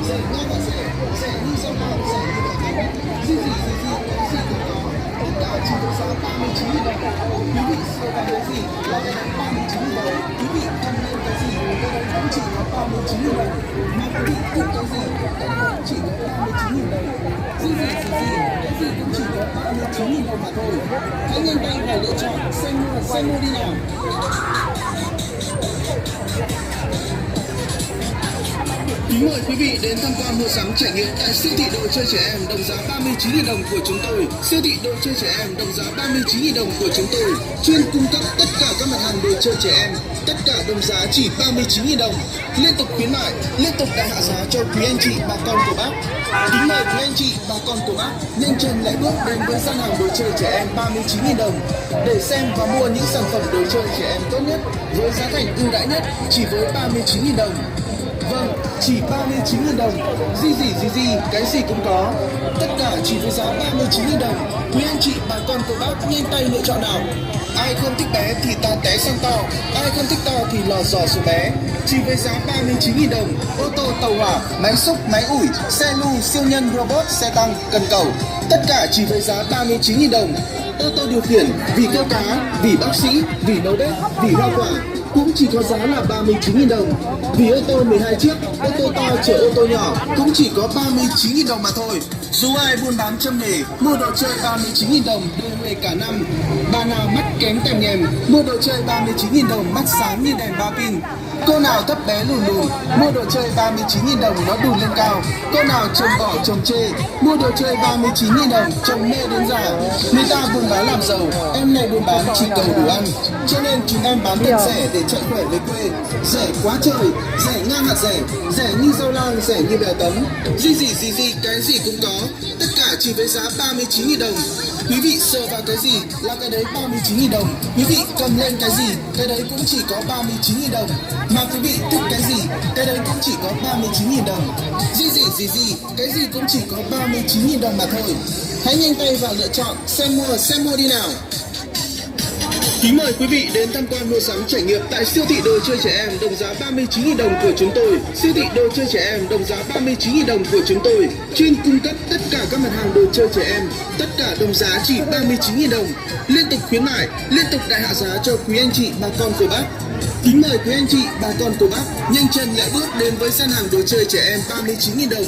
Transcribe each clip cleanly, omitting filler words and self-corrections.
rẻ ngang và rẻ, rẻ như rau màu, rẻ như bò tấm. Gì cái gì cũng có. Tất cả chỉ với giá 39.000 đồng. Quý vị sờ vào cái gì là cái đấy 39.000 đồng. Quý vị ăn lên cái gì cái đấy cũng chỉ có 39.000 đồng. Mà quý vị thích cái gì cái đấy cũng chỉ có 39.000 đồng. Gì cái gì cũng chỉ có 39.000 đồng mà thôi. Hãy nhanh tay vào lựa chọn xem mua đi nào. Kính mời quý vị đến tham quan mua sắm trải nghiệm tại siêu thị đồ chơi trẻ em đồng giá 39.000 đồng của chúng tôi. Siêu thị đồ chơi trẻ em đồng giá 39.000 đồng của chúng tôi chuyên cung cấp tất cả các mặt hàng đồ chơi trẻ em, tất cả đồng giá chỉ 39.000 đồng. Liên tục khuyến mại, liên tục đại hạ giá cho quý anh chị bà con của bác. Kính mời quý anh chị bà con của bác nhanh chân lẹ bước đến với gian hàng đồ chơi trẻ em 39.000 đồng để xem và mua những sản phẩm đồ chơi trẻ em tốt nhất với giá thành ưu đãi nhất chỉ với 39.000 đồng. Vâng, chỉ 39.000 đồng. Gì cái gì cũng có. Tất cả chỉ với giá 39.000 đồng. Quý anh chị bà con của bác nhanh tay lựa chọn nào. Ai không thích bé thì ta té sang to, ai không thích to thì lò dò xuống bé. Chỉ với giá 39.000 đồng. Ô tô tàu hỏa, máy xúc, máy ủi, xe lu, siêu nhân, robot, xe tăng, cần cầu. Tất cả chỉ với giá 39.000 đồng. Ô tô điều khiển, vỉ câu cá, vỉ bác sĩ, vỉ nấu bếp, vỉ hoa quả cũng chỉ có giá là 39.000 đồng. Vì ô tô 12 chiếc, ô tô to chở ô tô nhỏ cũng chỉ có 39.000 đồng mà thôi. Dù ai buôn bán châm nghề, mua đồ chơi 39.000 đồng đưa về cả năm. Bà nào mắt kém tèm nhèm, mua đồ chơi 39.000 đồng mắt sáng như đèn ba pin. Cô nào thấp bé lùn lùn, mua đồ chơi 39.000 đồng nó đùn lên cao. Cô nào trồng bỏ trồng chê, mua đồ chơi 39.000 đồng trồng mê đến già. Người ta buôn bán làm giàu, em này buôn bán chỉ cầu đủ ăn. Cho nên chúng em bán tiền rẻ để chạy khỏe về quê. Rẻ quá trời, rẻ ngang hạt rẻ, rẻ như rau lang, rẻ như bèo tấm. Gì cái gì cũng có. Tất cả chỉ với giá 39.000 đồng. Quý vị sờ vào cái gì là cái đấy 39.000 đồng. Quý vị cầm lên cái gì cái đấy cũng chỉ có 39.000 đồng. Mà quý vị thích cái gì cái đấy cũng chỉ có 39.000 đồng. Gì cái gì cũng chỉ có 39.000 đồng mà thôi. Hãy nhanh tay vào lựa chọn xem mua đi nào. Kính mời quý vị đến tham quan mua sắm trải nghiệm tại siêu thị đồ chơi trẻ em đồng giá 39.000 đồng của chúng tôi. Siêu thị đồ chơi trẻ em đồng giá 39.000 đồng của chúng tôi chuyên cung cấp tất cả các mặt hàng đồ chơi trẻ em, tất cả đồng giá chỉ 39.000 đồng. Liên tục khuyến mại, liên tục đại hạ giá cho quý anh chị bà con của bác. Kính mời quý anh chị bà con của bác nhanh chân lẹ bước đến với gian hàng đồ chơi trẻ em 39.000 đồng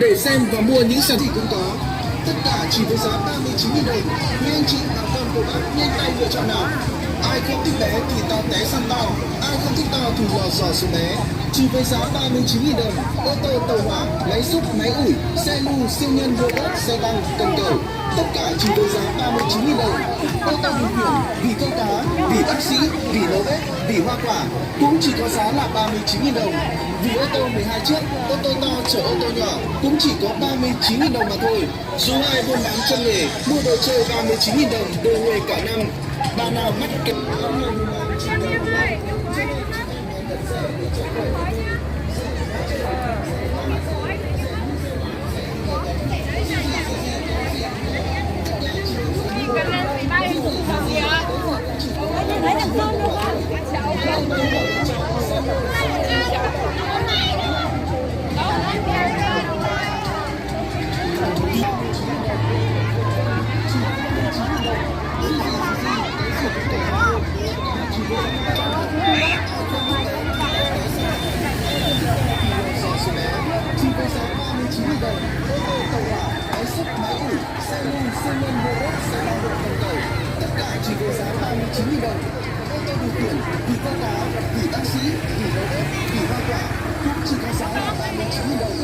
để xem và mua những sản phẩm cũng có. Tất cả chỉ với giá 39.000 đồng. Quý anh chị bà con của bác nhanh tay lựa chọn nào. Ai không thích bé thì ta té sang to, ai không thích to thì lò dò xuống bé. Chỉ với giá 39.000 đồng. Ô tô tàu hỏa, máy xúc, máy ủi, xe lu, siêu nhân, robot, xe tăng, cần cầu. Tất cả chỉ với giá 39.000 đồng. Ô tô điều khiển, vỉ câu cá, vỉ bác sĩ, vỉ nấu bếp, vỉ hoa quả cũng chỉ có giá là 39.000 đồng. Vì ô tô 12 chiếc, ô tô to chở ô tô nhỏ cũng chỉ có 39.000 đồng mà thôi. Dù ai buôn bán chân nghề, mua đồ chơi 39.000 đồng đưa về cả năm. Bà nào mắt kém chỉ với giá 39.000 đồng. Ô tô điều khiển, vỉ câu cá, vỉ bác sĩ, vỉ nấu bếp, vỉ hoa quả cũng chỉ có giá là 39.000 đồng.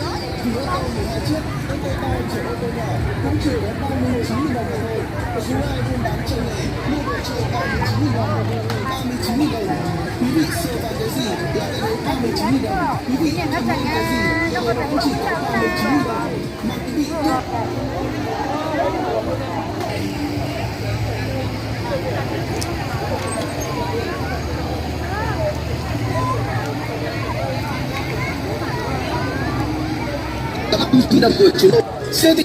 Vì ô tô 12 chiếc, ô tô to chở ô tô nhỏ cũng chỉ có 39.000 đồng mà thôi. Dù ai buôn bán chơi nghề, mua đồ chơi 39.000 đồng, 39.000 đồng. Quý vị sờ vào cái gì là cái đấy 39.000 đồng. Quý vị cầm lên cái gì cái đấy cũng chỉ có 39.000 đồng. Mà quý vị thích đồng của chúng tôi siêu thị